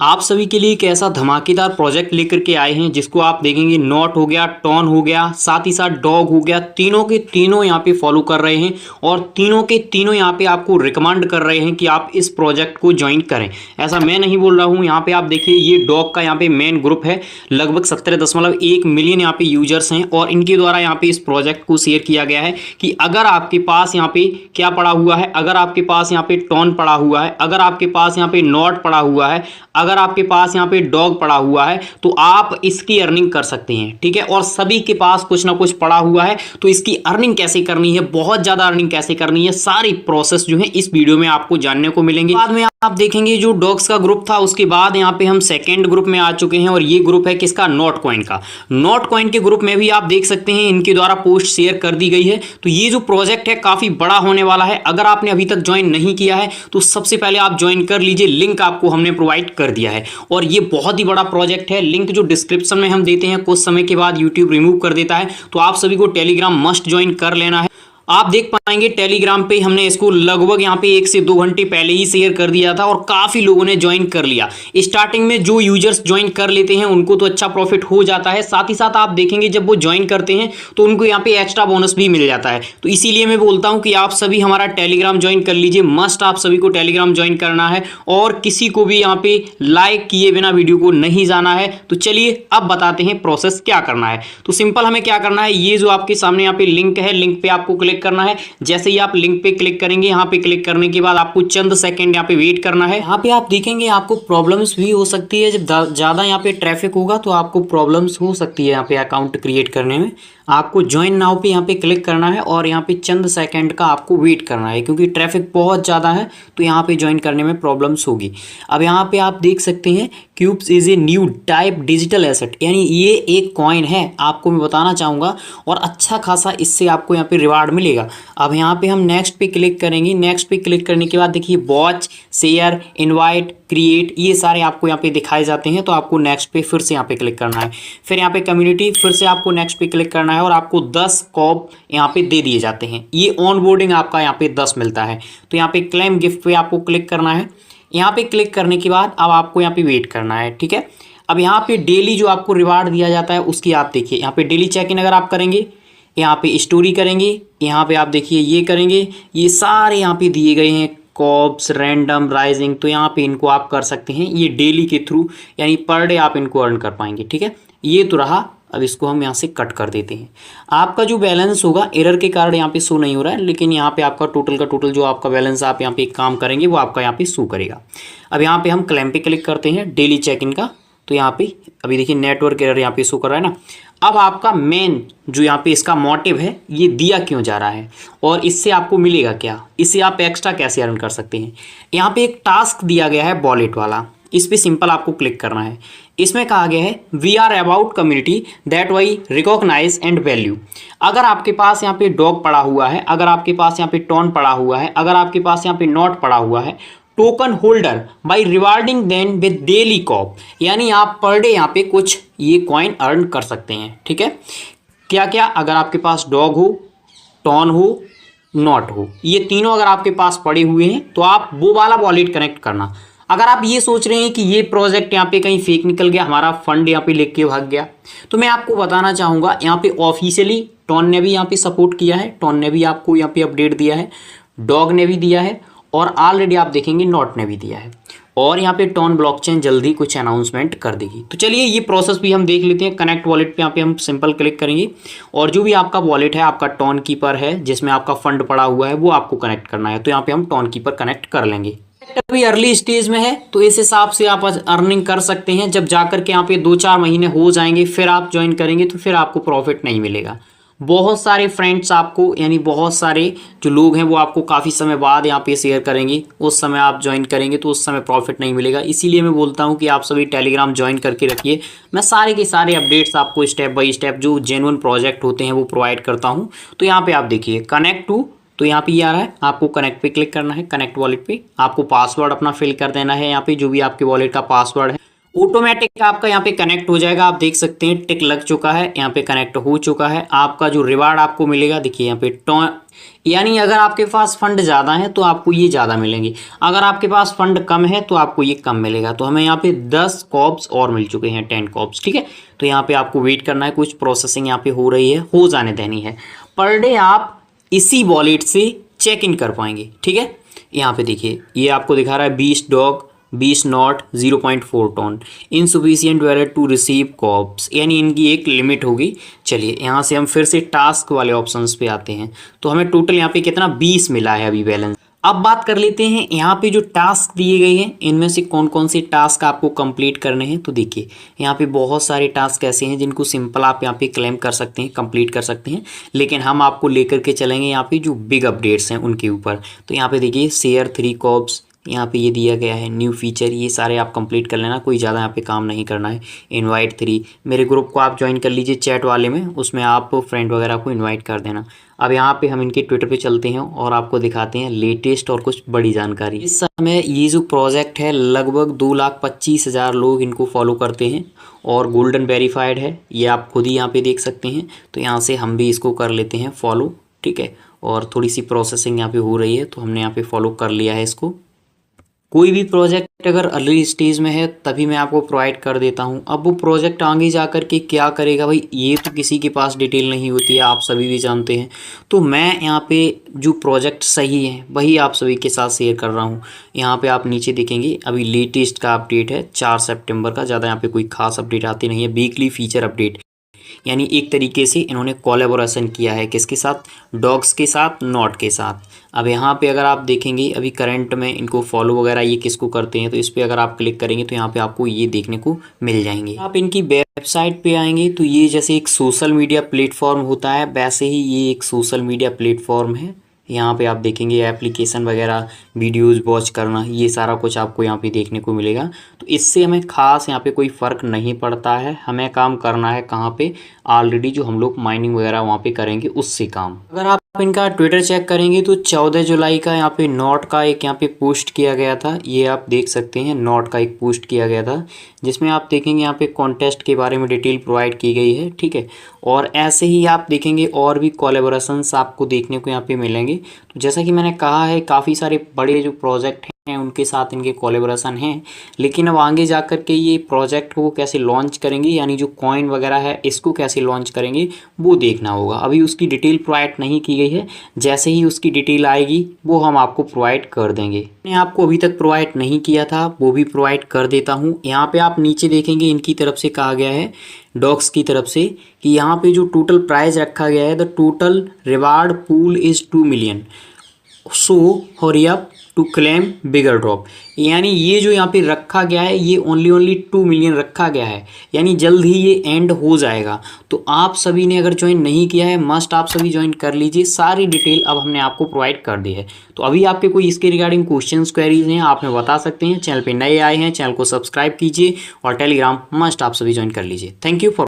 आप सभी के लिए एक ऐसा धमाकेदार प्रोजेक्ट लेकर के आए हैं जिसको आप देखेंगे नॉट हो गया, टॉन हो गया, साथ ही साथ डॉग हो गया, तीनों के तीनों यहाँ पे फॉलो कर रहे हैं और तीनों के तीनों यहाँ पे आपको रिकमेंड कर रहे हैं कि आप इस प्रोजेक्ट को ज्वाइन करें। ऐसा मैं नहीं बोल रहा हूँ। यहाँ पे आप देखिए ये डॉग का यहाँ पे मेन ग्रुप है, लगभग 17.1 मिलियन यहाँ पे यूजर्स हैं और इनके द्वारा यहाँ पे इस प्रोजेक्ट को शेयर किया गया है कि अगर आपके पास यहाँ पे क्या पड़ा हुआ है, अगर आपके पास यहाँ पे टॉन पड़ा हुआ है, अगर आपके पास यहाँ पे नॉट पड़ा हुआ है, अगर आपके पास यहाँ पे डॉग पड़ा हुआ है तो आप इसकी अर्निंग कर सकते हैं। ठीक है, और सभी के पास कुछ ना कुछ पड़ा हुआ है तो इसकी अर्निंग कैसे करनी है, बहुत ज्यादा अर्निंग कैसे करनी है, सारी प्रोसेस जो है इस वीडियो में आपको जानने को मिलेंगे। बाद में आप देखेंगे जो डॉग्स का ग्रुप था उसके बाद यहाँ पे हम सेकेंड ग्रुप में आ चुके हैं और ये ग्रुप है किसका, नॉट कॉइन का। नॉट कॉइन के ग्रुप में भी आप देख सकते हैं इनके द्वारा पोस्ट शेयर कर दी गई है। तो ये जो प्रोजेक्ट है काफी बड़ा होने वाला है। अगर आपने अभी तक ज्वाइन नहीं किया है तो सबसे पहले आप ज्वाइन कर लीजिए, लिंक आपको हमने प्रोवाइड कर दिया है और ये बहुत ही बड़ा प्रोजेक्ट है। लिंक जो डिस्क्रिप्शन में हम देते हैं कुछ समय के बाद यूट्यूब रिमूव कर देता है, तो आप सभी को टेलीग्राम मस्ट ज्वाइन कर लेना है। आप देख पाएंगे टेलीग्राम पे हमने इसको लगभग यहाँ पे 1 से 2 घंटे पहले ही शेयर कर दिया था और काफी लोगों ने ज्वाइन कर लिया। स्टार्टिंग में जो यूजर्स ज्वाइन कर लेते हैं उनको तो अच्छा प्रॉफिट हो जाता है, साथ ही साथ आप देखेंगे जब वो ज्वाइन करते हैं तो उनको यहाँ पे एक्स्ट्रा बोनस भी मिल जाता है। तो इसीलिए मैं बोलता हूँ कि आप सभी हमारा टेलीग्राम ज्वाइन कर लीजिए, मस्ट आप सभी को टेलीग्राम ज्वाइन करना है और किसी को भी यहाँ पे लाइक किए बिना वीडियो को नहीं जाना है। तो चलिए अब बताते हैं प्रोसेस क्या करना है। तो सिंपल हमें क्या करना है, ये जो आपके सामने यहाँ पे लिंक है, लिंक पे आपको क्लिक करना है। जैसे ही आप लिंक पे क्लिक करेंगे, यहाँ पे क्लिक करने के बाद आपको चंद सेकंड यहाँ पे वेट करना है। यहाँ पे आप देखेंगे आपको प्रॉब्लम्स भी हो सकती है, जब ज़्यादा यहाँ पे ट्रैफिक होगा तो आपको प्रॉब्लम्स हो सकती है यहाँ पे अकाउंट क्रिएट करने में। आपको ज्वाइन नाउ पे यहाँ पे क्लिक करना है और यहाँ पे चंद सेकंड का आपको वेट करना है क्योंकि ट्रैफिक बहुत ज़्यादा है तो यहाँ पे ज्वाइन करने में प्रॉब्लम्स होगी। अब यहाँ पे आप देख सकते हैं cubes is a new type digital asset, यानी ये एक कॉइन है, आपको मैं बताना चाहूँगा और अच्छा खासा इससे आपको यहाँ पे रिवार्ड मिलेगा। अब यहाँ पे हम नेक्स्ट पे क्लिक करेंगे। नेक्स्ट पे क्लिक करने के बाद देखिए वॉच, शेयर, इनवाइट, क्रिएट, ये सारे आपको यहाँ पे दिखाए जाते हैं। तो आपको नेक्स्ट पे फिर से यहाँ पे क्लिक करना है, फिर यहाँ पे कम्युनिटी, फिर से आपको नेक्स्ट पे क्लिक करना है और आपको 10 कॉब यहाँ पे दे दिए जाते हैं। ये ऑन बोर्डिंग आपका यहाँ पे 10 मिलता है। तो यहाँ पे क्लेम गिफ्ट पे आपको क्लिक करना है। यहाँ पे क्लिक करने के बाद अब आपको यहाँ पे वेट करना है। ठीक है, अब यहाँ पे डेली जो आपको रिवार्ड दिया जाता है उसकी आप देखिए, यहाँ पे डेली चेक इन अगर आप करेंगे, यहाँ पे स्टोरी करेंगे, यहाँ पे आप देखिए ये करेंगे, ये सारे यहाँ पे दिए गए हैं कॉब्स, रैंडम, राइजिंग। तो यहाँ पे इनको आप कर सकते हैं, ये डेली के थ्रू यानी पर डे आप इनको अर्न कर पाएंगे। ठीक है, ये तो रहा। अब इसको हम यहाँ से कट कर देते हैं। आपका जो बैलेंस होगा एरर के कारण यहाँ पे शो नहीं हो रहा है, लेकिन यहाँ पे आपका टोटल का टोटल जो आपका बैलेंस आप यहाँ पे काम करेंगे वो आपका यहाँ पे शो करेगा। अब यहाँ पे हम क्लेम पे क्लिक करते हैं डेली चेक इन का। तो यहाँ पे अभी देखिए नेटवर्क एरर यहाँ पे शो कर रहा है ना। अब आपका मेन जो यहाँ पे इसका मोटिव है, ये दिया क्यों जा रहा है और इससे आपको मिलेगा क्या, इससे आप एक्स्ट्रा कैसे अर्न कर सकते हैं। यहाँ पे एक टास्क दिया गया है वॉलेट वाला, इस पर सिंपल आपको क्लिक करना है। इसमें कहा गया है we are about community that we recognise and value. अगर आपके पास यहाँ पे डॉग पड़ा हुआ है, अगर आपके पास यहाँ पे टॉन पड़ा हुआ है, अगर आपके पास यहाँ पे नॉट पड़ा हुआ है, token holder by rewarding then with daily cop, यानी आप पर डे यहाँ पे कुछ ये कॉइन अर्न कर सकते हैं। ठीक है, क्या क्या, अगर आपके पास डॉग हो, टॉन हो, नॉट हो, ये तीनों अगर आपके पास पड़े हुए हैं तो आप वो वाला वॉलेट कनेक्ट करना। अगर आप ये सोच रहे हैं कि ये प्रोजेक्ट यहाँ पे कहीं फेक निकल गया, हमारा फंड यहाँ पे लेके भाग गया, तो मैं आपको बताना चाहूँगा यहाँ पे ऑफिशियली टॉन ने भी यहाँ पे सपोर्ट किया है, टॉन ने भी आपको यहाँ पे अपडेट दिया है, डॉग ने भी दिया है और ऑलरेडी आप देखेंगे नॉट ने भी दिया है और यहाँ पे टॉन ब्लॉकचेन जल्दी कुछ अनाउंसमेंट कर देगी। तो चलिए ये प्रोसेस भी हम देख लेते हैं। कनेक्ट वॉलेट पे यहाँ पे हम सिंपल क्लिक करेंगे और जो भी आपका वॉलेट है, आपका टॉन कीपर है जिसमें आपका फंड पड़ा हुआ है, वो आपको कनेक्ट करना है। तो यहाँ पे हम टॉन कीपर कनेक्ट कर लेंगे। अभी अर्ली स्टेज में है तो इस हिसाब से आप अर्निंग कर सकते हैं। जब जाकर के यहाँ पे 2-4 महीने हो जाएंगे फिर आप ज्वाइन करेंगे तो फिर आपको प्रॉफिट नहीं मिलेगा। बहुत सारे फ्रेंड्स आपको, यानी बहुत सारे जो लोग हैं वो आपको काफ़ी समय बाद यहाँ पे शेयर करेंगे, उस समय आप ज्वाइन करेंगे तो उस समय प्रॉफिट नहीं मिलेगा। इसीलिए मैं बोलता हूँ कि आप सभी टेलीग्राम ज्वाइन करके रखिए। मैं सारे के सारे अपडेट्स आपको स्टेप बाय स्टेप जो जेन्युइन प्रोजेक्ट होते हैं वो प्रोवाइड करता हूँ। तो यहाँ पे आप देखिए कनेक्ट टू, तो यहाँ पे ये आ रहा है, आपको कनेक्ट पे क्लिक करना है। कनेक्ट वॉलेट पे आपको पासवर्ड अपना फिल कर देना है, यहाँ पे जो भी आपके वॉलेट का पासवर्ड है ऑटोमेटिक आपका यहाँ पे कनेक्ट हो जाएगा। आप देख सकते हैं टिक लग चुका है, यहाँ पे कनेक्ट हो चुका है। आपका जो रिवार्ड आपको मिलेगा देखिए यहाँ पे यानी अगर आपके पास फंड ज़्यादा है तो आपको ये ज़्यादा मिलेंगे, अगर आपके पास फंड कम है तो आपको ये कम मिलेगा। तो हमें यहाँ पे 10 कॉप्स और मिल चुके हैं, 10 कॉप्स, ठीक है। तो यहाँ पे आपको वेट करना है, कुछ प्रोसेसिंग यहाँ पे हो रही है, हो जाने देनी है। पर डे आप इसी वॉलेट से चेक इन कर पाएंगे, ठीक है। यहाँ पे देखिए ये आपको दिखा रहा है 20 dog 20 not 0.4 ton insufficient wallet to receive cops, यानी इनकी एक लिमिट होगी। चलिए यहाँ से हम फिर से टास्क वाले ऑप्शंस पे आते हैं। तो हमें टोटल यहाँ पे कितना 20 मिला है अभी बैलेंस। अब बात कर लेते हैं यहाँ पे जो टास्क दिए गए हैं इनमें से कौन कौन से टास्क आपको कंप्लीट करने हैं। तो देखिए यहाँ पे बहुत सारे टास्क ऐसे हैं जिनको सिंपल आप यहाँ पे क्लेम कर सकते हैं, कंप्लीट कर सकते हैं, लेकिन हम आपको लेकर के चलेंगे यहाँ पे जो बिग अपडेट्स हैं उनके ऊपर। तो यहाँ पे देखिए शेयर 3 कॉप्स, यहाँ पे ये दिया गया है न्यू फीचर, ये सारे आप कंप्लीट कर लेना, कोई ज़्यादा यहाँ पे काम नहीं करना है। इनवाइट 3 मेरे ग्रुप को आप ज्वाइन कर लीजिए चैट वाले में, उसमें आप फ्रेंड वगैरह को इनवाइट कर देना। अब यहाँ पे हम इनके ट्विटर पे चलते हैं और आपको दिखाते हैं लेटेस्ट और कुछ बड़ी जानकारी। इस समय ये जो प्रोजेक्ट है लगभग 2,25,000 लोग इनको फॉलो करते हैं और गोल्डन वेरीफाइड है, ये आप खुद ही यहाँ पे देख सकते हैं। तो यहाँ से हम भी इसको कर लेते हैं फॉलो, ठीक है। और थोड़ी सी प्रोसेसिंग यहाँ पे हो रही है तो हमने यहाँ पे फॉलो कर लिया है इसको। कोई भी प्रोजेक्ट अगर अर्ली स्टेज में है तभी मैं आपको प्रोवाइड कर देता हूं। अब वो प्रोजेक्ट आगे जा कर के क्या करेगा भाई, ये तो किसी के पास डिटेल नहीं होती है, आप सभी भी जानते हैं। तो मैं यहाँ पे जो प्रोजेक्ट सही है वही आप सभी के साथ शेयर कर रहा हूँ। यहाँ पे आप नीचे देखेंगे अभी लेटेस्ट का अपडेट है 4 सितंबर का, ज़्यादा यहाँ पे कोई खास अपडेट आती नहीं है। वीकली फीचर अपडेट, यानी एक तरीके से इन्होंने कोलैबोरेशन किया है किसके साथ, डॉग्स के साथ, नॉट के साथ। अब यहाँ पे अगर आप देखेंगे अभी करंट में इनको फॉलो वगैरह ये किसको करते हैं, तो इस पर अगर आप क्लिक करेंगे तो यहाँ पे आपको ये देखने को मिल जाएंगे। आप इनकी वेबसाइट पे आएंगे तो ये जैसे एक सोशल मीडिया प्लेटफॉर्म होता है वैसे ही ये एक सोशल मीडिया प्लेटफॉर्म है। यहाँ पे आप देखेंगे एप्लीकेशन वगैरह, वीडियोस वॉच करना, ये सारा कुछ आपको यहाँ पे देखने को मिलेगा। तो इससे हमें खास यहाँ पे कोई फ़र्क नहीं पड़ता है, हमें काम करना है कहाँ पे, ऑलरेडी जो हम लोग माइनिंग वगैरह वहाँ पे करेंगे उससे काम। अगर आप इनका ट्विटर चेक करेंगे तो 14 जुलाई का यहाँ पे नॉट का एक यहाँ पे पोस्ट किया गया था, ये आप देख सकते हैं। नॉट का एक पोस्ट किया गया था जिसमें आप देखेंगे यहाँ पे कॉन्टेस्ट के बारे में डिटेल प्रोवाइड की गई है, ठीक है। और ऐसे ही आप देखेंगे और भी कोलैबोरेशंस आपको देखने को यहाँ पे मिलेंगे। तो जैसा कि मैंने कहा है काफ़ी सारे बड़े जो प्रोजेक्ट हैं उनके साथ इनके कोलैबोरेशन हैं, लेकिन अब आगे जा कर के ये प्रोजेक्ट को कैसे लॉन्च करेंगे, यानी जो कॉइन वगैरह है इसको कैसे लॉन्च करेंगे वो देखना होगा। अभी उसकी डिटेल प्रोवाइड नहीं की गई है, जैसे ही उसकी डिटेल आएगी वो हम आपको प्रोवाइड कर देंगे। मैंने आपको अभी तक प्रोवाइड नहीं किया था वो भी प्रोवाइड कर देता हूँ। यहाँ पे आप नीचे देखेंगे इनकी तरफ से कहा गया है, डॉग्स की तरफ से, कि यहाँ पे जो टोटल प्राइस रखा गया है, the total reward pool is 2 million, so hurry up to claim bigger drop. यानी ये जो यहाँ पे रखा गया है ये ओनली 2 मिलियन रखा गया है, यानी जल्द ही ये एंड हो जाएगा। तो आप सभी ने अगर ज्वाइन नहीं किया है मस्ट आप सभी ज्वाइन कर लीजिए, सारी डिटेल अब हमने आपको प्रोवाइड कर दी है। तो अभी आपके कोई इसके रिगार्डिंग क्वेश्चंस क्वेरीज हैं आप हमें बता सकते हैं। चैनल पे नए आए हैं चैनल को सब्सक्राइब कीजिए और टेलीग्राम मस्ट आप सभी ज्वाइन कर लीजिए। Thank you for